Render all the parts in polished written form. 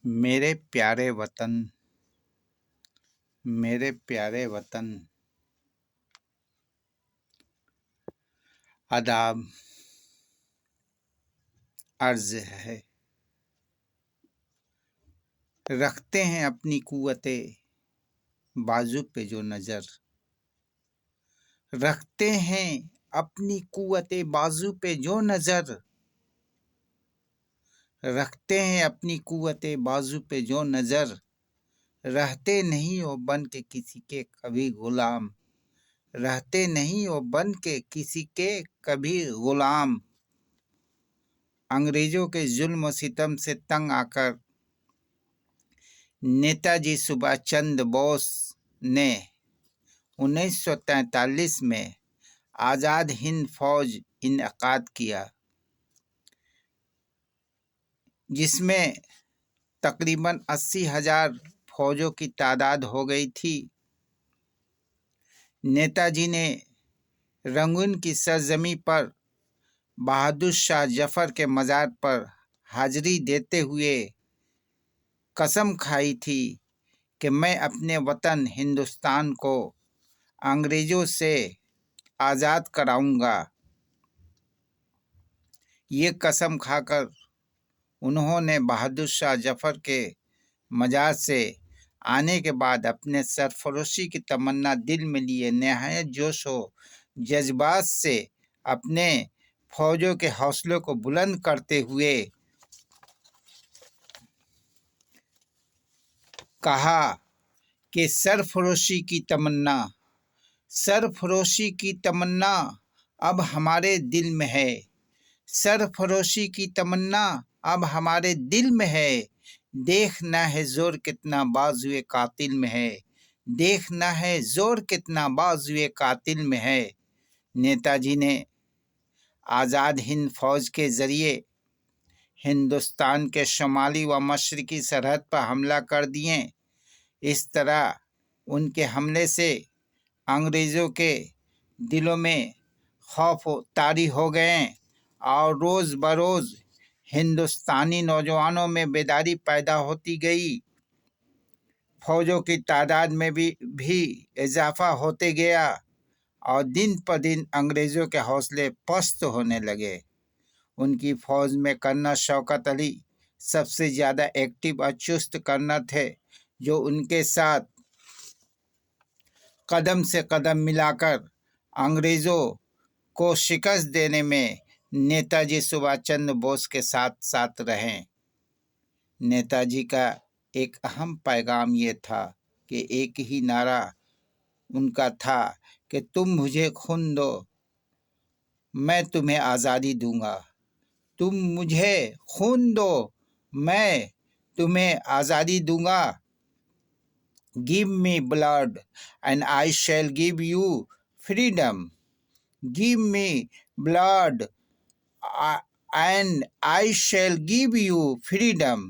मेरे प्यारे वतन, मेरे प्यारे वतन, आदाब अर्ज है। रखते हैं अपनी कुव्वते बाजू पे जो नज़र, रखते हैं अपनी कुव्वते बाजू पे जो नज़र, रखते हैं अपनी कुव्वते बाजू पे जो नज़र, रहते नहीं हो बन के किसी के कभी गुलाम, रहते नहीं हो बन के किसी के कभी गुलाम। अंग्रेजों के जुल्म सितम से तंग आकर नेताजी सुभाष चंद्र बोस ने 1943 में आज़ाद हिंद फौज इनकाद किया, जिसमें तकरीबन 80,000 फौजों की तादाद हो गई थी। नेताजी ने रंगून की सरजमी पर बहादुर शाह जफर के मज़ार पर हाजिरी देते हुए कसम खाई थी कि मैं अपने वतन हिंदुस्तान को अंग्रेज़ों से आज़ाद कराऊंगा। ये कसम खाकर उन्होंने बहादुर शाह जफर के मज़ार से आने के बाद अपने सरफरोशी की तमन्ना दिल में लिए नहायत जोश व जज्बात से अपने फौजों के हौसलों को बुलंद करते हुए कहा कि सरफरोशी की तमन्ना अब हमारे दिल में है, सरफरोशी की तमन्ना अब हमारे दिल में है। देखना है जोर कितना बाजुए कातिल में है, देखना है जोर कितना बाजुए कातिल में है। नेताजी ने आज़ाद हिंद फौज के ज़रिए हिंदुस्तान के शुमाली व मशरकी सरहद पर हमला कर दिए। इस तरह उनके हमले से अंग्रेज़ों के दिलों में खौफ तारी हो गए और रोज़ बरोज़ हिंदुस्तानी नौजवानों में बेदारी पैदा होती गई। फौजों की तादाद में भी इजाफा होते गया और दिन पर दिन अंग्रेज़ों के हौसले पस्त होने लगे। उनकी फौज में कर्नल शौकत अली सबसे ज़्यादा एक्टिव और चुस्त कर्नल थे, जो उनके साथ कदम से कदम मिलाकर अंग्रेज़ों को शिकस्त देने में नेताजी सुभाष चंद्र बोस के साथ साथ रहे। नेताजी का एक अहम पैगाम ये था कि एक ही नारा उनका था कि तुम मुझे खून दो, मैं तुम्हें आज़ादी दूंगा। तुम मुझे खून दो, मैं तुम्हें आज़ादी दूंगा। Give me blood and I shall give you freedom. Give me blood and I shall give you freedom.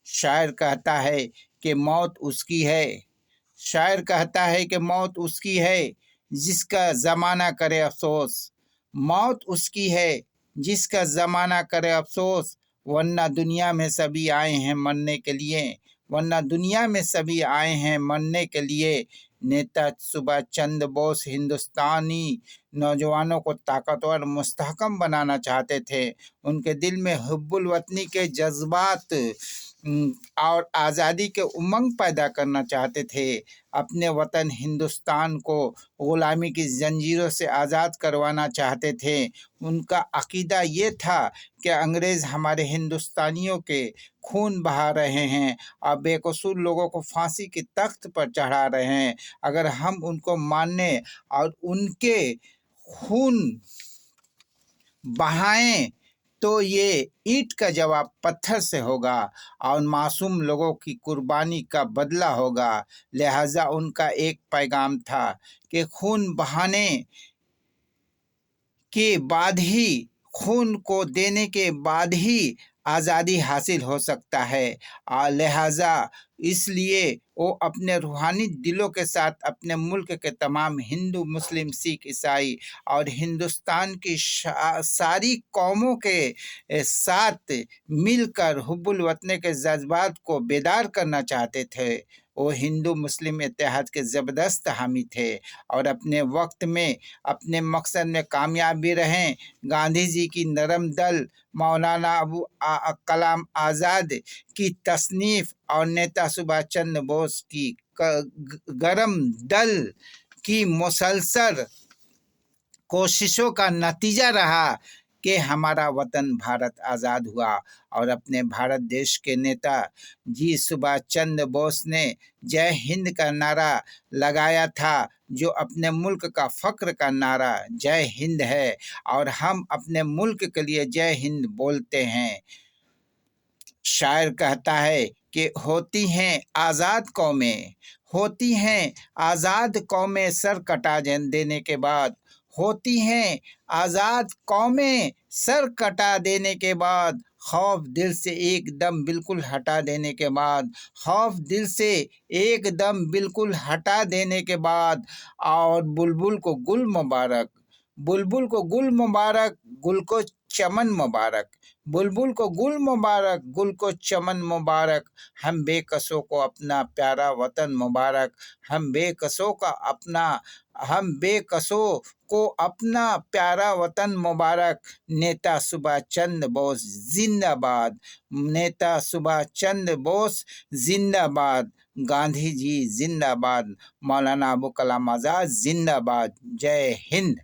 शायर कहता है कि मौत उसकी है, शायर कहता है कि मौत उसकी है जिसका ज़माना करे अफसोस, मौत उसकी है जिसका ज़माना करे अफसोस, वरना दुनिया में सभी आए हैं मरने के लिए, वरना दुनिया में सभी आए हैं मरने के लिए। नेता सुभाष चंद्र बोस हिंदुस्तानी नौजवानों को ताकतवर मुस्तहकम बनाना चाहते थे। उनके दिल में हुब्बुल वतनी के जज्बात और आज़ादी के उमंग पैदा करना चाहते थे। अपने वतन हिंदुस्तान को ग़ुलामी की जंजीरों से आज़ाद करवाना चाहते थे। उनका अकीदा ये था कि अंग्रेज़ हमारे हिंदुस्तानियों के खून बहा रहे हैं और बेकसूर लोगों को फांसी की तख्त पर चढ़ा रहे हैं। अगर हम उनको मानने और उनके खून बहाएं तो ये ईंट का जवाब पत्थर से होगा और मासूम लोगों की कुर्बानी का बदला होगा। लिहाजा उनका एक पैगाम था कि खून बहाने के बाद ही, खून को देने के बाद ही आज़ादी हासिल हो सकता है। लिहाजा اس لیے وہ اپنے روحانی دلوں کے ساتھ اپنے ملک کے تمام ہندو، مسلم، سکھ، عیسائی اور ہندوستان کی ساری قوموں کے ساتھ مل کر حب الوطنی کے جذبات کو بیدار کرنا چاہتے تھے۔ وہ ہندو مسلم اتحاد کے زبردست حامی تھے اور اپنے وقت میں اپنے مقصد میں کامیاب بھی رہیں۔ گاندھی جی کی نرم دل، مولانا ابو کلام آزاد کی تصنیف اور نیتا سبھاش چندر بوس کی گرم دل کی مسلسل کوششوں کا نتیجہ رہا کہ ہمارا وطن بھارت آزاد ہوا، اور اپنے بھارت دیش کے نیتا جی سبھاش چندر بوس نے جے ہند کا نعرہ لگایا تھا، جو اپنے ملک کا فخر کا نعرہ جے ہند ہے، اور ہم اپنے ملک کے لیے جے ہند بولتے ہیں۔ شاعر کہتا ہے کہ ہوتی ہیں آزاد قومیں، ہوتی ہیں آزاد قومیں سر کٹا دینے کے بعد، ہوتی ہیں آزاد قومیں سر کٹا دینے کے بعد، خوف دل سے ایک دم بالکل ہٹا دینے کے بعد، خوف دل سے ایک دم بالکل ہٹا دینے کے بعد، اور بلبل کو گل مبارک، بلبل کو گل مبارک، گل کو چمن مبارک، بلبل کو گل مبارک، گل کو چمن مبارک، ہم بے کسوں کو اپنا پیارا وطن مبارک، ہم بے کسوں کو اپنا پیارا وطن مبارک۔ نیتا سبھاش چندر بوس زندہ باد، نیتا سبھاش چندر بوس زندہ باد، گاندھی جی زندہ باد، مولانا ابو کلام آزاد زندہ باد۔ جے ہند۔